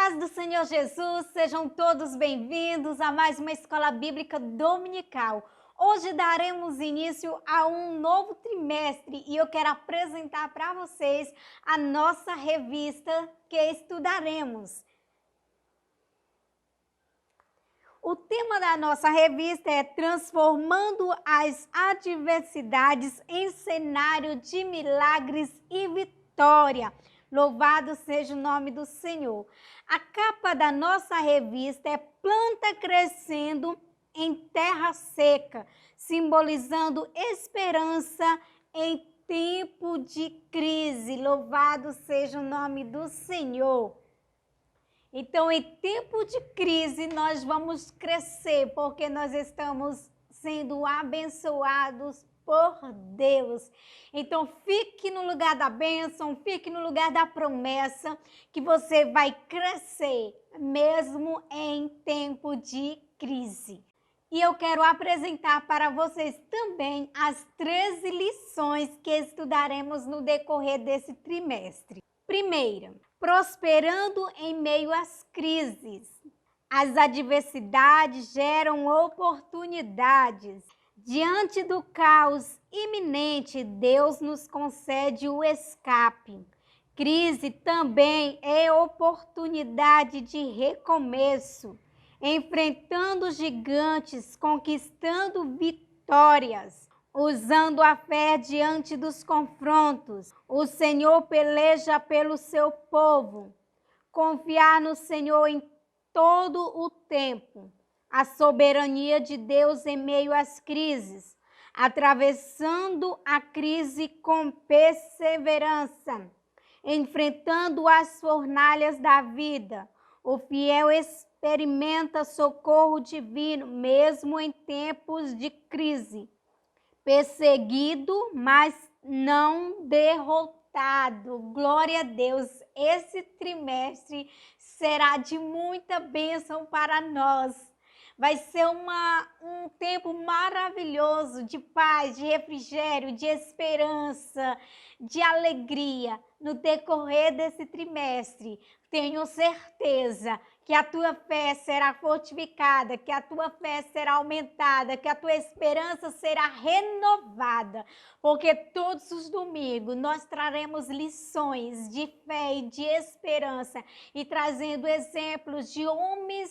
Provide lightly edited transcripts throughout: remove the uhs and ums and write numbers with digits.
paz do Senhor Jesus, sejam todos bem-vindos a mais uma Escola Bíblica Dominical. Hoje daremos início a um novo trimestre e eu quero apresentar para vocês a nossa revista que estudaremos. O tema da nossa revista é Transformando as Adversidades em Cenário de Milagres e Vitória. Louvado seja o nome do Senhor. A capa da nossa revista é Planta Crescendo em Terra Seca, simbolizando esperança em tempo de crise. Louvado seja o nome do Senhor. Então, em tempo de crise, nós vamos crescer, porque nós estamos sendo abençoados por Deus. Então, fique no lugar da bênção, fique no lugar da promessa, que você vai crescer, mesmo em tempo de crise. E eu quero apresentar para vocês também as 13 lições que estudaremos no decorrer desse trimestre. Primeira, prosperando em meio às crises. As adversidades geram oportunidades. Diante do caos iminente, Deus nos concede o escape. Crise também é oportunidade de recomeço. Enfrentando gigantes, conquistando vitórias. Usando a fé diante dos confrontos, o Senhor peleja pelo seu povo. Confiar no Senhor em todo o tempo. A soberania de Deus em meio às crises. Atravessando a crise com perseverança. Enfrentando as fornalhas da vida. O fiel experimenta socorro divino, mesmo em tempos de crise. Perseguido, mas não derrotado. Glória a Deus. Esse trimestre será de muita bênção para nós. Vai ser um tempo maravilhoso de paz, de refrigério, de esperança, de alegria no decorrer desse trimestre. Tenho certeza que a tua fé será fortificada, que a tua fé será aumentada, que a tua esperança será renovada, porque todos os domingos nós traremos lições de fé e de esperança e trazendo exemplos de homens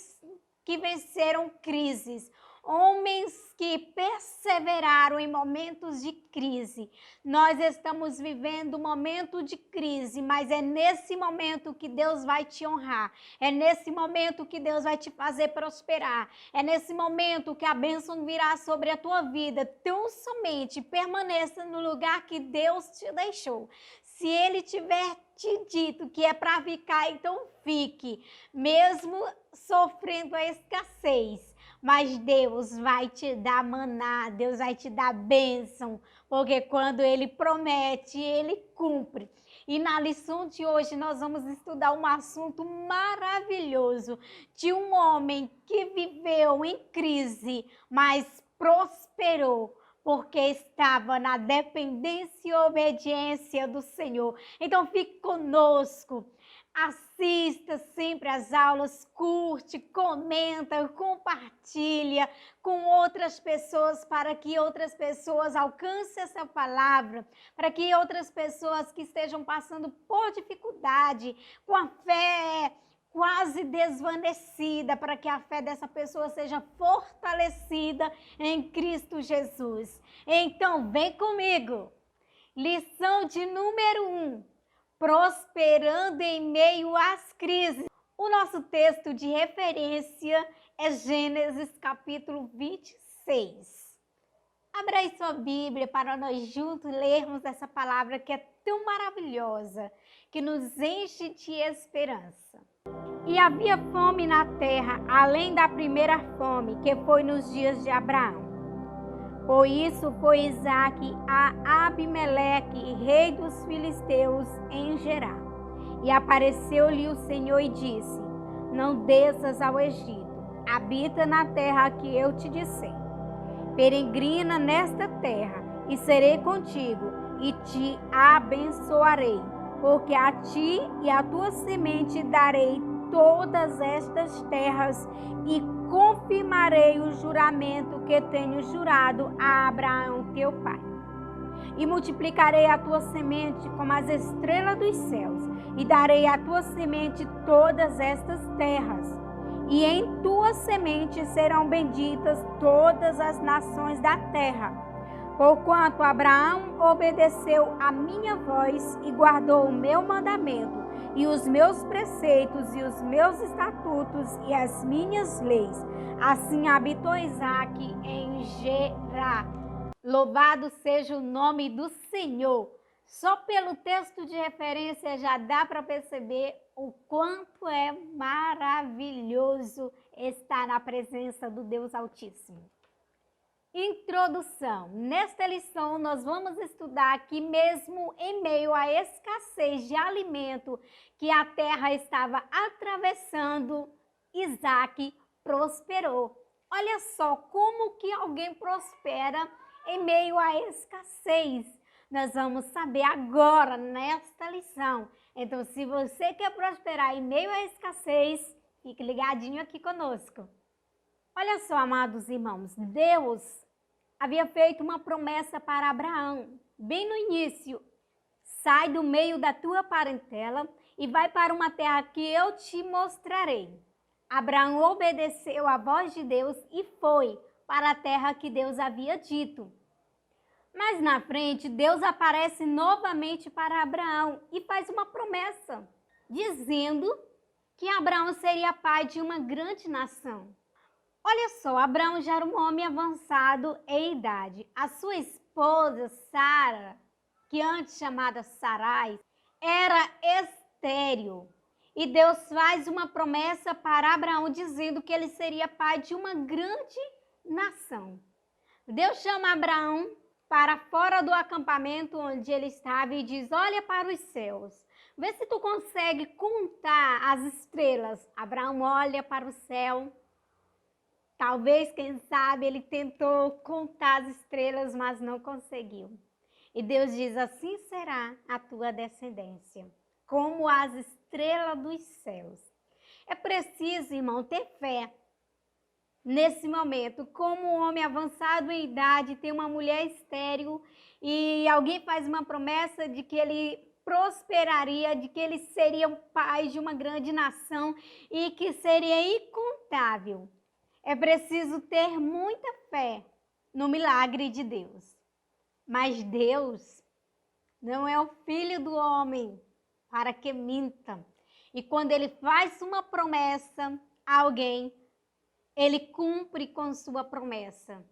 que venceram crises, homens que perseveraram em momentos de crise. Nós estamos vivendo um momento de crise, mas é nesse momento que Deus vai te honrar. É nesse momento que Deus vai te fazer prosperar. É nesse momento que a bênção virá sobre a tua vida. Tão somente permaneça no lugar que Deus te deixou. Se Ele tiver te dito que é para ficar, então fique, mesmo sofrendo a escassez. Mas Deus vai te dar maná, Deus vai te dar bênção, porque quando Ele promete, Ele cumpre. E na lição de hoje nós vamos estudar um assunto maravilhoso de um homem que viveu em crise, mas prosperou, porque estava na dependência e obediência do Senhor. Então fique conosco. Assista sempre às aulas, curte, comenta, compartilha com outras pessoas para que outras pessoas alcancem essa palavra, para que outras pessoas que estejam passando por dificuldade, com a fé quase desvanecida, para que a fé dessa pessoa seja fortalecida em Cristo Jesus. Então, vem comigo. Lição de número 1. Prosperando em meio às crises. O nosso texto de referência é Gênesis capítulo 26. Abra aí sua Bíblia para nós juntos lermos essa palavra que é tão maravilhosa, que nos enche de esperança. E havia fome na terra, além da primeira fome, que foi nos dias de Abraão. Por isso foi Isaque a Abimeleque, rei dos filisteus, em Gerar. E apareceu-lhe o Senhor e disse: Não desças ao Egito, habita na terra que eu te disser. Peregrina nesta terra, e serei contigo, e te abençoarei, porque a ti e à tua semente darei todas estas terras e confirmarei o juramento que tenho jurado a Abraão, teu pai. E multiplicarei a tua semente como as estrelas dos céus, e darei à tua semente todas estas terras. E em tua semente serão benditas todas as nações da terra. Porquanto Abraão obedeceu a minha voz e guardou o meu mandamento, e os meus preceitos, e os meus estatutos, e as minhas leis. Assim habitou Isaque em Gerar. Louvado seja o nome do Senhor. Só pelo texto de referência já dá para perceber o quanto é maravilhoso estar na presença do Deus Altíssimo. Introdução. Nesta lição nós vamos estudar que mesmo em meio à escassez de alimento que a terra estava atravessando, Isaque prosperou. Olha só como que alguém prospera em meio à escassez. Nós vamos saber agora nesta lição. Então, se você quer prosperar em meio à escassez, fique ligadinho aqui conosco. Olha só, amados irmãos, Deus havia feito uma promessa para Abraão, bem no início. Sai do meio da tua parentela e vai para uma terra que eu te mostrarei. Abraão obedeceu à voz de Deus e foi para a terra que Deus havia dito. Mas na frente, Deus aparece novamente para Abraão e faz uma promessa, dizendo que Abraão seria pai de uma grande nação. Olha só, Abraão já era um homem avançado em idade. A sua esposa, Sara, que antes chamada Sarai, era estéril. E Deus faz uma promessa para Abraão, dizendo que ele seria pai de uma grande nação. Deus chama Abraão para fora do acampamento onde ele estava e diz: olha para os céus, vê se tu consegue contar as estrelas. Abraão olha para o céu. Talvez, quem sabe, ele tentou contar as estrelas, mas não conseguiu. E Deus diz: assim será a tua descendência, como as estrelas dos céus. É preciso, irmão, ter fé. Nesse momento, como um homem avançado em idade, tem uma mulher estéril e alguém faz uma promessa de que ele prosperaria, de que ele seria o pai de uma grande nação e que seria incontável. É preciso ter muita fé no milagre de Deus. Mas Deus não é o filho do homem para que minta. E quando ele faz uma promessa a alguém, ele cumpre com sua promessa.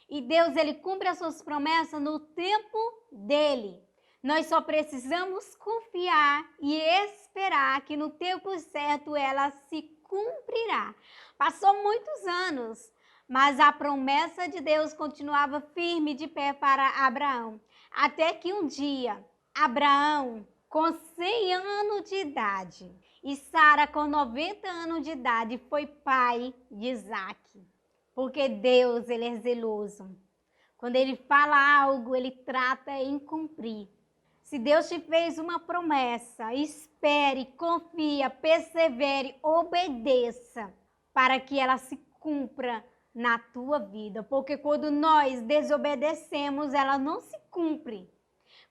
E Deus, ele cumpre as suas promessas no tempo dele. Nós só precisamos confiar e esperar que no tempo certo ela se cumprirá. Passou muitos anos, mas a promessa de Deus continuava firme de pé para Abraão. Até que um dia, Abraão, com 100 anos de idade, e Sara, com 90 anos de idade, foi pai de Isaque. Porque Deus, ele é zeloso. Quando ele fala algo, ele trata em cumprir. Se Deus te fez uma promessa, espere, confia, persevere, obedeça para que ela se cumpra na tua vida. Porque quando nós desobedecemos, ela não se cumpre.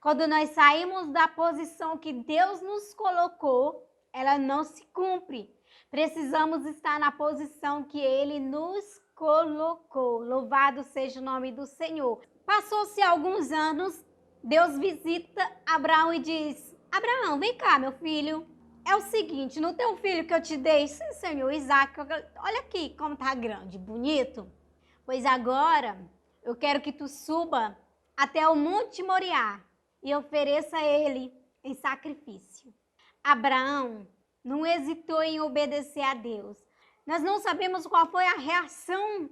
Quando nós saímos da posição que Deus nos colocou, ela não se cumpre. Precisamos estar na posição que Ele nos colocou. Louvado seja o nome do Senhor. Passou-se alguns anos, Deus visita Abraão e diz: Abraão, vem cá, meu filho. É o seguinte, não tem um filho que eu te dei? Sim, Senhor, Isaque. Olha aqui como tá grande, bonito. Pois agora eu quero que tu suba até o Monte Moriá e ofereça a ele em sacrifício. Abraão não hesitou em obedecer a Deus. Nós não sabemos qual foi a reação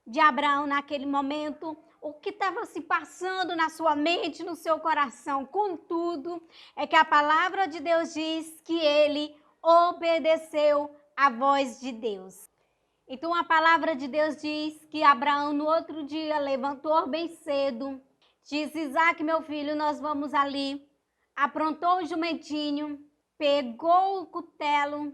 de Abraão naquele momento, o que estava se passando na sua mente, no seu coração. Contudo, é que a palavra de Deus diz que ele obedeceu à voz de Deus. Então a palavra de Deus diz que Abraão no outro dia levantou bem cedo, disse: Isaque, meu filho, nós vamos ali. Aprontou o jumentinho, pegou o cutelo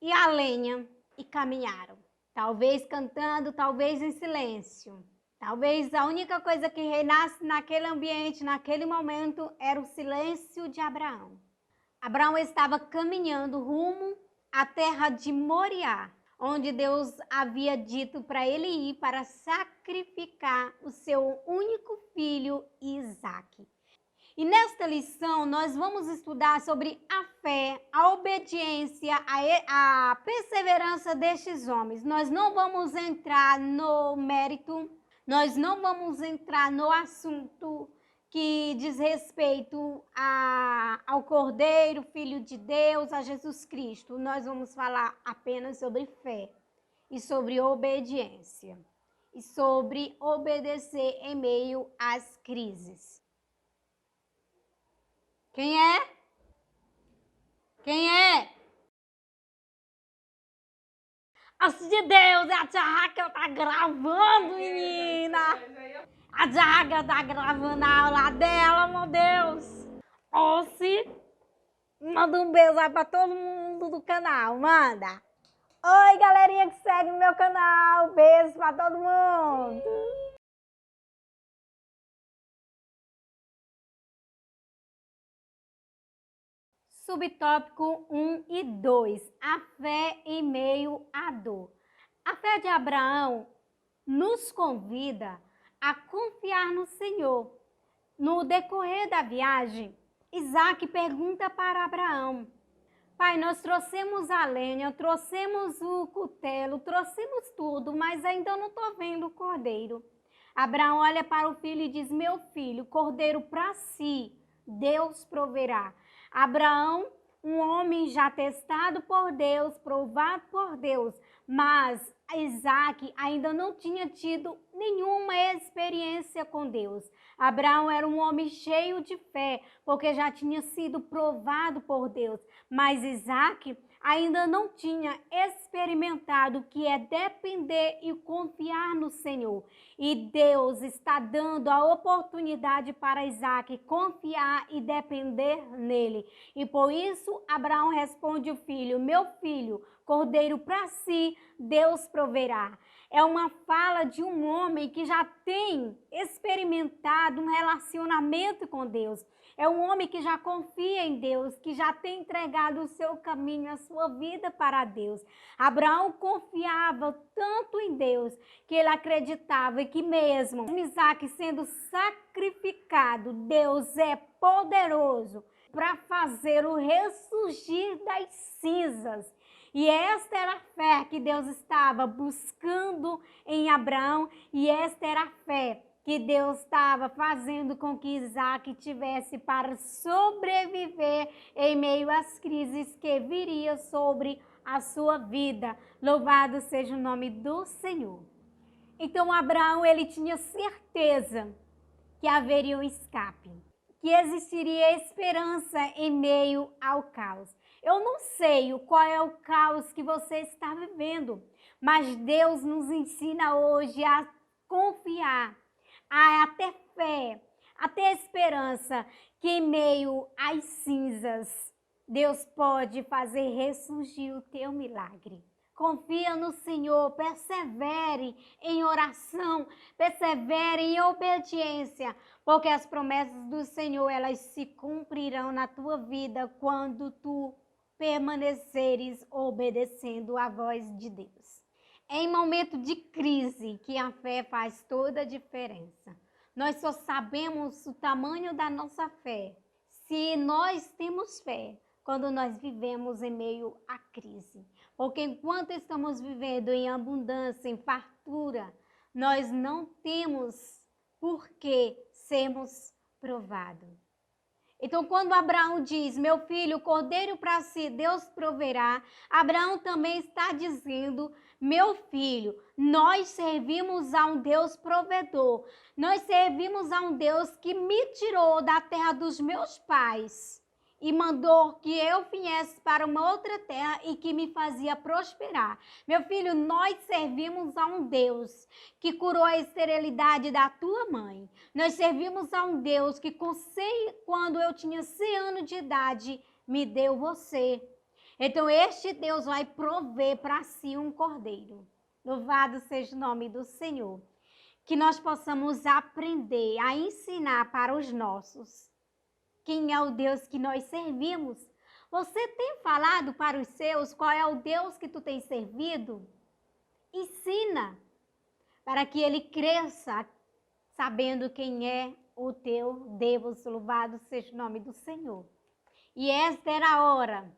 e a lenha e caminharam. Talvez cantando, talvez em silêncio. Talvez a única coisa que reinasse naquele ambiente, naquele momento, era o silêncio de Abraão. Abraão estava caminhando rumo à terra de Moriá, onde Deus havia dito para ele ir para sacrificar o seu único filho, Isaque. E nesta lição nós vamos estudar sobre a fé, a obediência, a perseverança destes homens. Nós não vamos entrar no mérito, nós não vamos entrar no assunto que diz respeito ao Cordeiro, Filho de Deus, a Jesus Cristo. Nós vamos falar apenas sobre fé e sobre obediência e sobre obedecer em meio às crises. Quem é? Quem é? Assim de Deus, a Tia tá gravando, menina. A Tia tá gravando a aula dela, meu Deus. Ossi, manda um beijo aí pra todo mundo do canal, manda. Oi, galerinha que segue no meu canal, beijo pra todo mundo. Subtópico 1 e 2, a fé em meio à dor. A fé de Abraão nos convida a confiar no Senhor. No decorrer da viagem, Isaque pergunta para Abraão: Pai, nós trouxemos a lenha, trouxemos o cutelo, trouxemos tudo, mas ainda não estou vendo o cordeiro. Abraão olha para o filho e diz: Meu filho, cordeiro para si, Deus proverá. Abraão, um homem já testado por Deus, provado por Deus, mas Isaque ainda não tinha tido nenhuma experiência com Deus. Abraão era um homem cheio de fé, porque já tinha sido provado por Deus, mas Isaque ainda não tinha experimentado o que é depender e confiar no Senhor. E Deus está dando a oportunidade para Isaque confiar e depender nele. E por isso Abraão responde o filho: Meu filho, cordeiro para si, Deus proverá. É uma fala de um homem que já tem experimentado um relacionamento com Deus. É um homem que já confia em Deus, que já tem entregado o seu caminho, a sua vida para Deus. Abraão confiava tanto em Deus que ele acreditava que mesmo Isaque sendo sacrificado, Deus é poderoso para fazê-lo ressurgir das cinzas. E esta era a fé que Deus estava buscando em Abraão, e esta era a fé que Deus estava fazendo com que Isaque tivesse para sobreviver em meio às crises que viriam sobre a sua vida. Louvado seja o nome do Senhor. Então Abraão, ele tinha certeza que haveria um escape, que existiria esperança em meio ao caos. Eu não sei qual é o caos que você está vivendo, mas Deus nos ensina hoje a confiar, a ter fé, a ter esperança que em meio às cinzas, Deus pode fazer ressurgir o teu milagre. Confia no Senhor, persevere em oração, persevere em obediência, porque as promessas do Senhor, elas se cumprirão na tua vida quando tu permaneceres obedecendo a voz de Deus. É em momento de crise que a fé faz toda a diferença. Nós só sabemos o tamanho da nossa fé se nós temos fé quando nós vivemos em meio à crise. Porque enquanto estamos vivendo em abundância, em fartura, nós não temos por que sermos provados. Então, quando Abraão diz: Meu filho, cordeiro para si, Deus proverá, Abraão também está dizendo: Meu filho, nós servimos a um Deus provedor. Nós servimos a um Deus que me tirou da terra dos meus pais e mandou que eu viesse para uma outra terra e que me fazia prosperar. Meu filho, nós servimos a um Deus que curou a esterilidade da tua mãe. Nós servimos a um Deus que quando eu tinha 100 anos de idade, me deu você. Então este Deus vai prover para si um cordeiro. Louvado seja o nome do Senhor. Que nós possamos aprender a ensinar para os nossos quem é o Deus que nós servimos. Você tem falado para os seus qual é o Deus que tu tem servido? Ensina para que ele cresça sabendo quem é o teu Deus. Louvado seja o nome do Senhor. E esta era a hora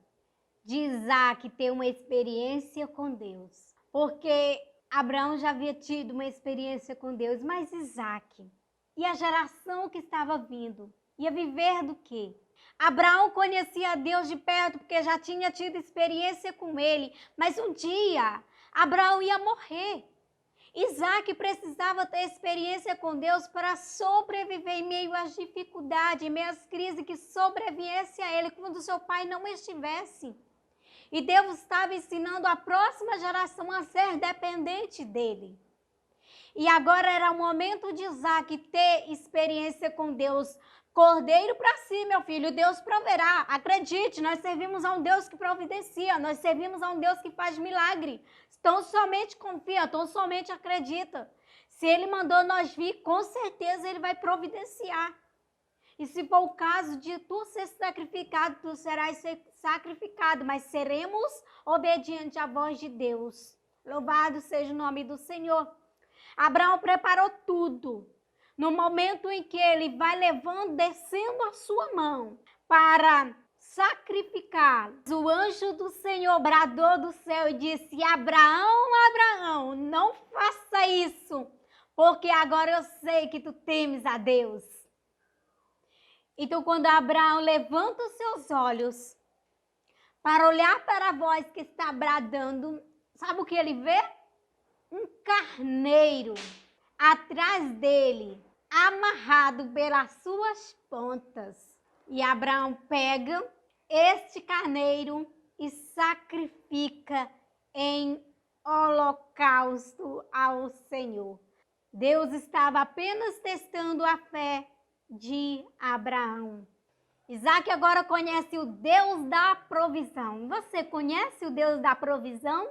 de Isaac ter uma experiência com Deus. Porque Abraão já havia tido uma experiência com Deus, mas Isaac e a geração que estava vindo ia viver do quê? Abraão conhecia Deus de perto porque já tinha tido experiência com ele, mas um dia Abraão ia morrer. Isaac precisava ter experiência com Deus para sobreviver em meio às dificuldades, em meio às crises que sobreviesse a ele quando seu pai não estivesse. E Deus estava ensinando a próxima geração a ser dependente dele. E agora era o momento de Isaac ter experiência com Deus. Cordeiro para si, meu filho, Deus proverá. Acredite, nós servimos a um Deus que providencia, nós servimos a um Deus que faz milagre. Então somente confia, então somente acredita. Se ele mandou nós vir, com certeza ele vai providenciar. E se for o caso de tu ser sacrificado, tu serás sacrificado, mas seremos obedientes à voz de Deus. Louvado seja o nome do Senhor. Abraão preparou tudo. No momento em que ele vai levando, descendo a sua mão para sacrificar, o anjo do Senhor bradou do céu e disse: Abraão, Abraão, não faça isso, porque agora eu sei que tu temes a Deus. Então, quando Abraão levanta os seus olhos para olhar para a voz que está bradando, sabe o que ele vê? Um carneiro atrás dele, amarrado pelas suas pontas. E Abraão pega este carneiro e sacrifica em holocausto ao Senhor. Deus estava apenas testando a fé de Abraão. Isaac agora conhece o Deus da provisão. Você conhece o Deus da provisão?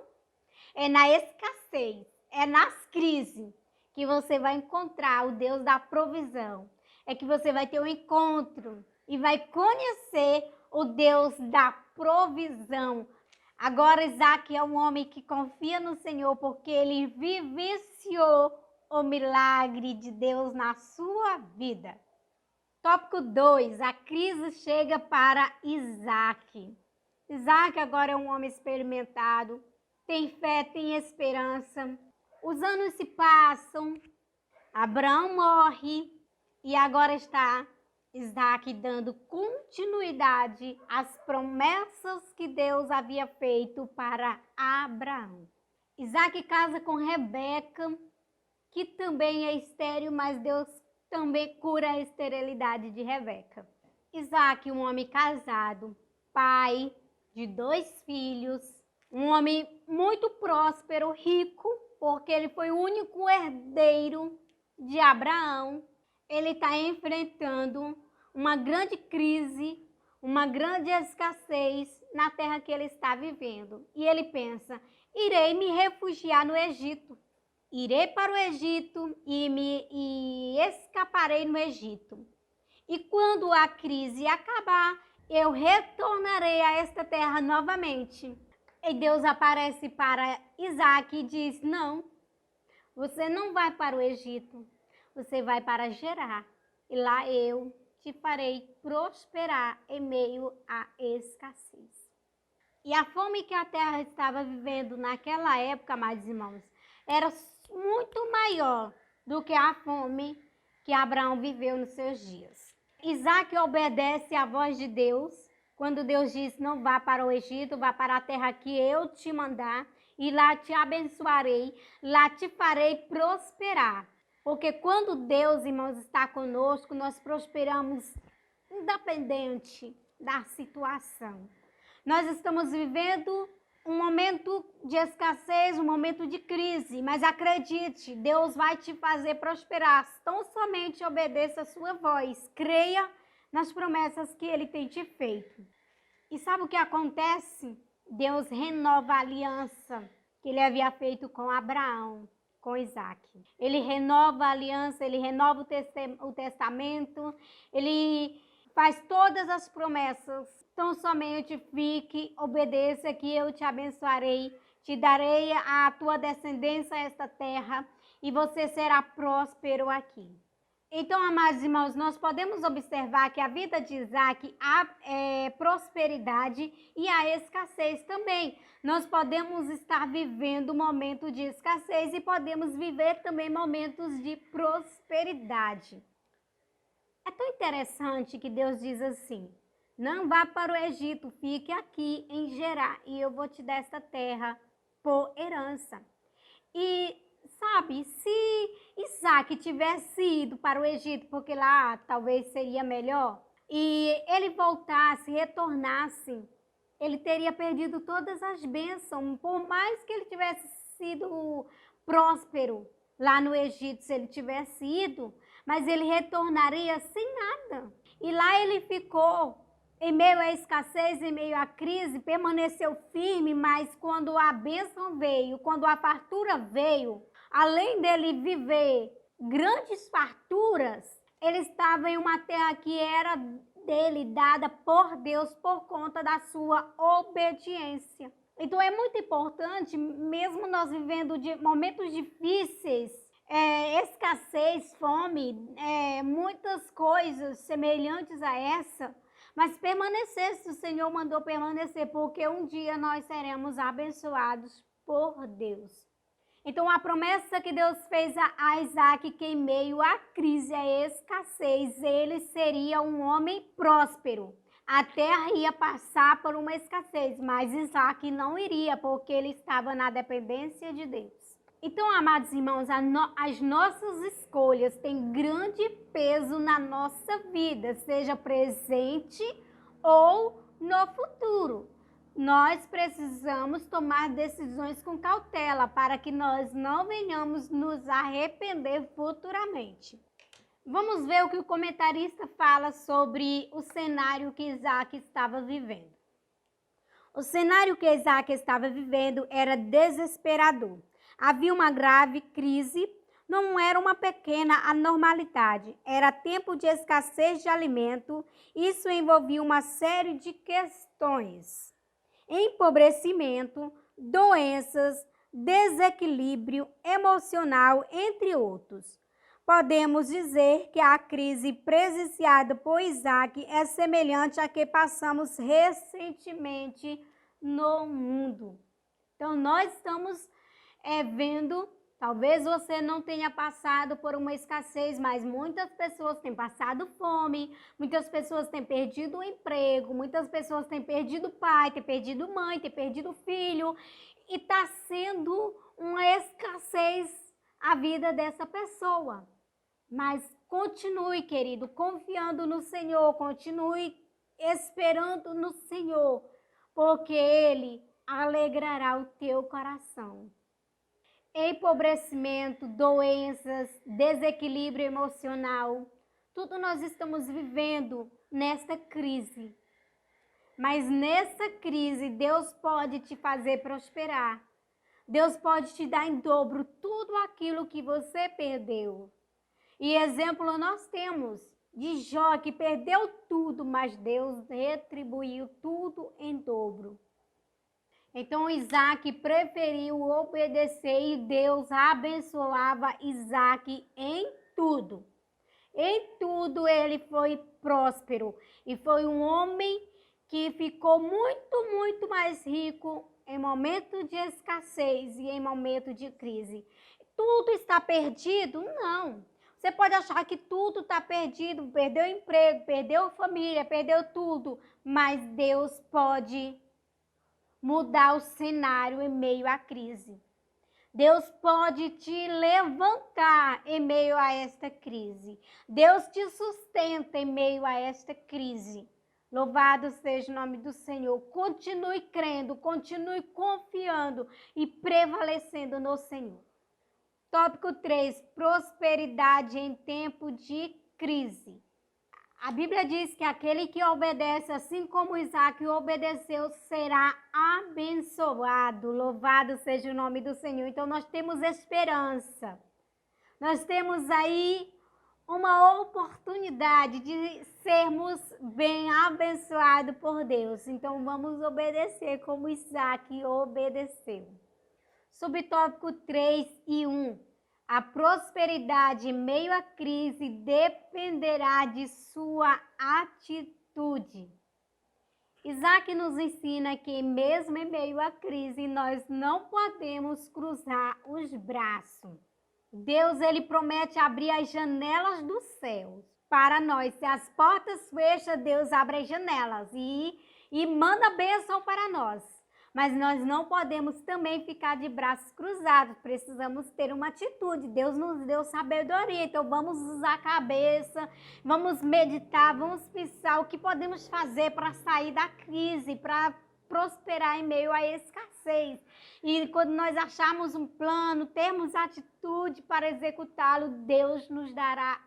É na escassez, é nas crises que você vai encontrar o Deus da provisão. É que você vai ter um encontro e vai conhecer o Deus da provisão. Agora Isaac é um homem que confia no Senhor porque ele vivenciou o milagre de Deus na sua vida. Tópico 2, a crise chega para Isaac. Isaac agora é um homem experimentado, tem fé, tem esperança. Os anos se passam, Abraão morre e agora está Isaac dando continuidade às promessas que Deus havia feito para Abraão. Isaac casa com Rebeca, que também é estéril, mas Deus também cura a esterilidade de Rebeca. Isaac, um homem casado, pai de 2 filhos, um homem muito próspero, rico, porque ele foi o único herdeiro de Abraão. Ele está enfrentando uma grande crise, uma grande escassez na terra que ele está vivendo. E ele pensa: irei me refugiar no Egito. Irei para o Egito e escaparei no Egito. E quando a crise acabar, eu retornarei a esta terra novamente. E Deus aparece para Isaac e diz: não, você não vai para o Egito, você vai para Gerar. E lá eu te farei prosperar em meio à escassez. E a fome que a terra estava vivendo naquela época, amados irmãos, era muito maior do que a fome que Abraão viveu nos seus dias. Isaac obedece à voz de Deus, quando Deus diz: não vá para o Egito, vá para a terra que eu te mandar, e lá te abençoarei, lá te farei prosperar. Porque quando Deus, irmãos, está conosco, nós prosperamos independente da situação. Nós estamos vivendo um momento de escassez, um momento de crise, mas acredite, Deus vai te fazer prosperar. Tão somente obedeça a sua voz, creia nas promessas que Ele tem te feito. E sabe o que acontece? Deus renova a aliança que ele havia feito com Abraão, com Isaac. Ele renova a aliança, ele renova o testamento, ele faz todas as promessas. Então somente fique, obedeça que eu te abençoarei, te darei a tua descendência a esta terra e você será próspero aqui. Então, amados irmãos, nós podemos observar que a vida de Isaac há prosperidade e há escassez também. Nós podemos estar vivendo um momento de escassez e podemos viver também momentos de prosperidade. É tão interessante que Deus diz assim: não vá para o Egito, fique aqui em Gerar e eu vou te dar esta terra por herança. E sabe, se Isaac tivesse ido para o Egito, porque lá talvez seria melhor, e ele voltasse, retornasse, ele teria perdido todas as bênçãos, por mais que ele tivesse sido próspero lá no Egito, se ele tivesse ido, mas ele retornaria sem nada. E lá ele ficou em meio à escassez, em meio à crise, permaneceu firme, mas quando a bênção veio, quando a fartura veio, além dele viver grandes farturas, ele estava em uma terra que era dele, dada por Deus por conta da sua obediência. Então é muito importante, mesmo nós vivendo momentos difíceis, escassez, fome, muitas coisas semelhantes a essa, mas permanecer, se o Senhor mandou permanecer, porque um dia nós seremos abençoados por Deus. Então, a promessa que Deus fez a Isaac, que em meio à crise, à escassez, ele seria um homem próspero. A terra ia passar por uma escassez, mas Isaac não iria, porque ele estava na dependência de Deus. Então, amados irmãos, as nossas escolhas têm grande peso na nossa vida, seja presente ou no futuro. Nós precisamos tomar decisões com cautela para que nós não venhamos nos arrepender futuramente. Vamos ver o que o comentarista fala sobre o cenário que Isaac estava vivendo. O cenário que Isaac estava vivendo era desesperador. Havia uma grave crise, não era uma pequena anormalidade, era tempo de escassez de alimento, isso envolvia uma série de questões: empobrecimento, doenças, desequilíbrio emocional, entre outros. Podemos dizer que a crise presenciada por Isaac é semelhante à que passamos recentemente no mundo. Então, nós estamos vendo, talvez você não tenha passado por uma escassez, mas muitas pessoas têm passado fome, muitas pessoas têm perdido o emprego, muitas pessoas têm perdido pai, têm perdido mãe, têm perdido filho, e está sendo uma escassez a vida dessa pessoa. Mas continue, querido, confiando no Senhor, continue esperando no Senhor, porque Ele alegrará o teu coração. Empobrecimento, doenças, desequilíbrio emocional, tudo nós estamos vivendo nesta crise. Mas nessa crise, Deus pode te fazer prosperar. Deus pode te dar em dobro tudo aquilo que você perdeu. E exemplo nós temos de Jó, que perdeu tudo, mas Deus retribuiu tudo em dobro. Então Isaac preferiu obedecer e Deus abençoava Isaac em tudo. Em tudo ele foi próspero e foi um homem que ficou muito, muito mais rico em momento de escassez e em momento de crise. Tudo está perdido? Não. Você pode achar que tudo está perdido, perdeu emprego, perdeu família, perdeu tudo, mas Deus pode mudar o cenário em meio à crise. Deus pode te levantar em meio a esta crise. Deus te sustenta em meio a esta crise. Louvado seja o nome do Senhor. Continue crendo, continue confiando e prevalecendo no Senhor. Tópico 3, prosperidade em tempo de crise. A Bíblia diz que aquele que obedece, assim como Isaac obedeceu, será abençoado. Louvado seja o nome do Senhor. Então nós temos esperança. Nós temos aí uma oportunidade de sermos bem abençoados por Deus. Então vamos obedecer como Isaac obedeceu. Subtópico 3:1. A prosperidade em meio à crise dependerá de sua atitude. Isaac nos ensina que mesmo em meio à crise, nós não podemos cruzar os braços. Deus, ele promete abrir as janelas dos céus para nós. Se as portas fecham, Deus abre as janelas e manda bênção para nós. Mas nós não podemos também ficar de braços cruzados, precisamos ter uma atitude. Deus nos deu sabedoria, então vamos usar a cabeça, vamos meditar, vamos pensar o que podemos fazer para sair da crise, para prosperar em meio à escassez. E quando nós acharmos um plano, termos atitude para executá-lo, Deus nos dará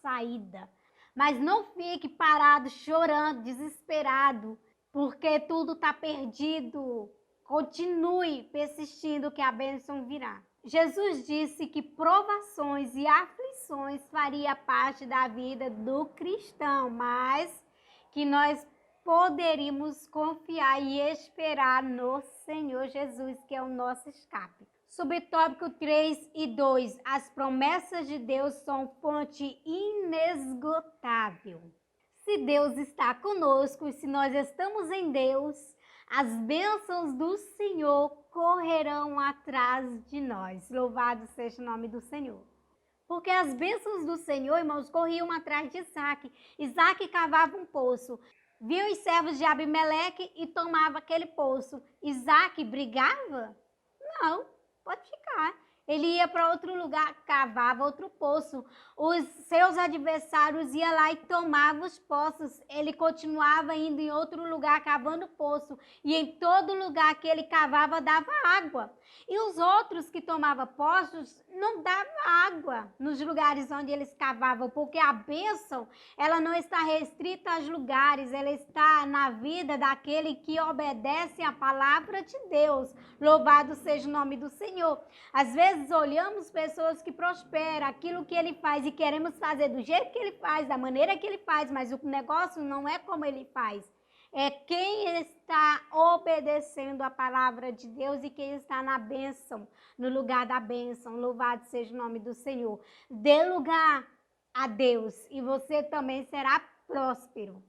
saída. Mas não fique parado, chorando, desesperado, porque tudo está perdido. Continue persistindo que a bênção virá. Jesus disse que provações e aflições faria parte da vida do cristão, mas que nós poderíamos confiar e esperar no Senhor Jesus, que é o nosso escape. Subtópico 3:2. As promessas de Deus são fonte inesgotável. Se Deus está conosco e se nós estamos em Deus, as bênçãos do Senhor correrão atrás de nós. Louvado seja o nome do Senhor. Porque as bênçãos do Senhor, irmãos, corriam atrás de Isaac. Isaac cavava um poço, viu os servos de Abimeleque e tomava aquele poço. Isaac brigava? Não, pode ficar. Ele ia para outro lugar, cavava outro poço. Os seus adversários iam lá e tomavam os poços. Ele continuava indo em outro lugar, cavando poço. E em todo lugar que ele cavava, dava água. E os outros que tomavam poços, não dava água nos lugares onde eles cavavam. Porque a bênção, ela não está restrita aos lugares. Ela está na vida daquele que obedece à palavra de Deus. Louvado seja o nome do Senhor. Às vezes olhamos pessoas que prosperam, aquilo que ele faz e queremos fazer do jeito que ele faz, da maneira que ele faz, mas o negócio não é como ele faz. É quem está obedecendo a palavra de Deus e quem está na bênção, no lugar da bênção. Louvado seja o nome do Senhor. Dê lugar a Deus e você também será próspero.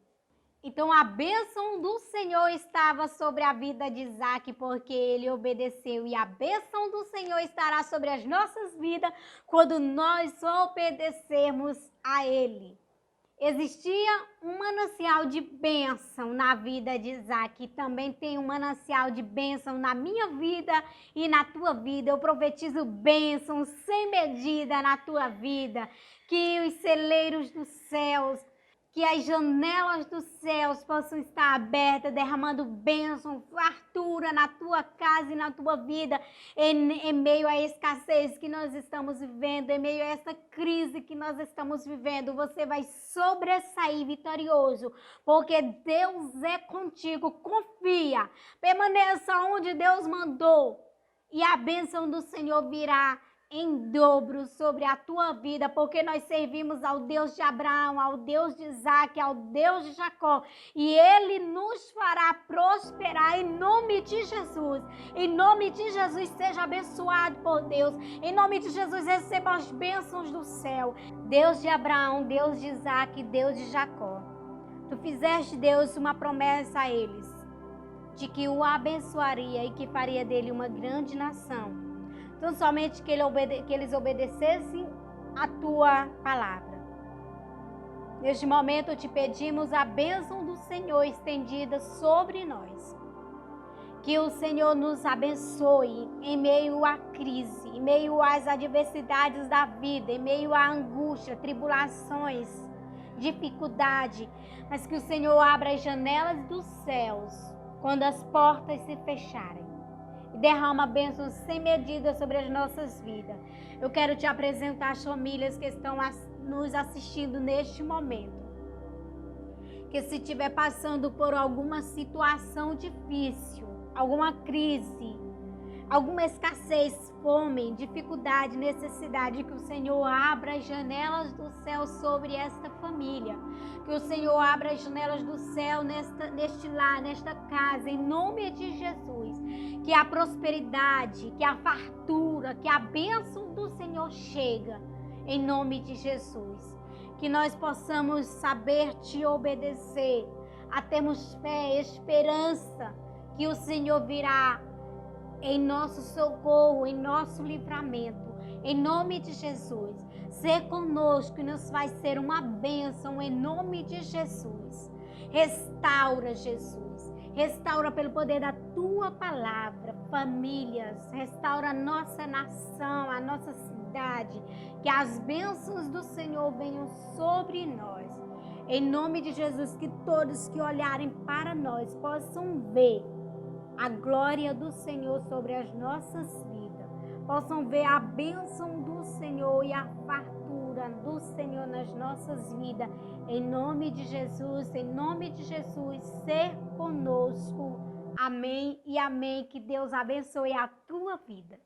Então a bênção do Senhor estava sobre a vida de Isaac porque ele obedeceu. E a bênção do Senhor estará sobre as nossas vidas quando nós obedecermos a Ele. Existia um manancial de bênção na vida de Isaac. Também tem um manancial de bênção na minha vida e na tua vida. Eu profetizo bênção sem medida na tua vida. Que os celeiros dos céus, que as janelas dos céus possam estar abertas, derramando bênção, fartura na tua casa e na tua vida, em meio à escassez que nós estamos vivendo, em meio a essa crise que nós estamos vivendo. Você vai sobressair vitorioso, porque Deus é contigo. Confia, permaneça onde Deus mandou e a bênção do Senhor virá em dobro sobre a tua vida, porque nós servimos ao Deus de Abraão, ao Deus de Isaac, ao Deus de Jacó, e Ele nos fará prosperar em nome de Jesus. Em nome de Jesus, seja abençoado por Deus. Em nome de Jesus, receba as bênçãos do céu. Deus de Abraão, Deus de Isaac, Deus de Jacó. Tu fizeste, Deus, uma promessa a eles, de que o abençoaria e que faria dele uma grande nação. Então, somente que eles obedecessem a tua palavra. Neste momento, te pedimos a bênção do Senhor estendida sobre nós. Que o Senhor nos abençoe em meio à crise, em meio às adversidades da vida, em meio à angústia, tribulações, dificuldade. Mas que o Senhor abra as janelas dos céus quando as portas se fecharem. E derrama bênçãos sem medida sobre as nossas vidas. Eu quero te apresentar as famílias que estão nos assistindo neste momento. que se estiver passando por alguma situação difícil, alguma crise, alguma escassez, fome, dificuldade, necessidade, que o Senhor abra as janelas do céu sobre esta família, que o Senhor abra as janelas do céu neste lar, nesta casa, em nome de Jesus, que a prosperidade, que a fartura, que a bênção do Senhor chega, em nome de Jesus, que nós possamos saber te obedecer, a termos fé, esperança, que o Senhor virá em nosso socorro, em nosso livramento, em nome de Jesus. Ser conosco e nos vai ser uma bênção em nome de Jesus. Restaura, Jesus. Restaura pelo poder da tua palavra, famílias. Restaura a nossa nação, a nossa cidade. Que as bênçãos do Senhor venham sobre nós. Em nome de Jesus, que todos que olharem para nós possam ver a glória do Senhor sobre as nossas vidas, possam ver a bênção do Senhor e a fartura do Senhor nas nossas vidas, em nome de Jesus, ser conosco, amém e amém, que Deus abençoe a tua vida.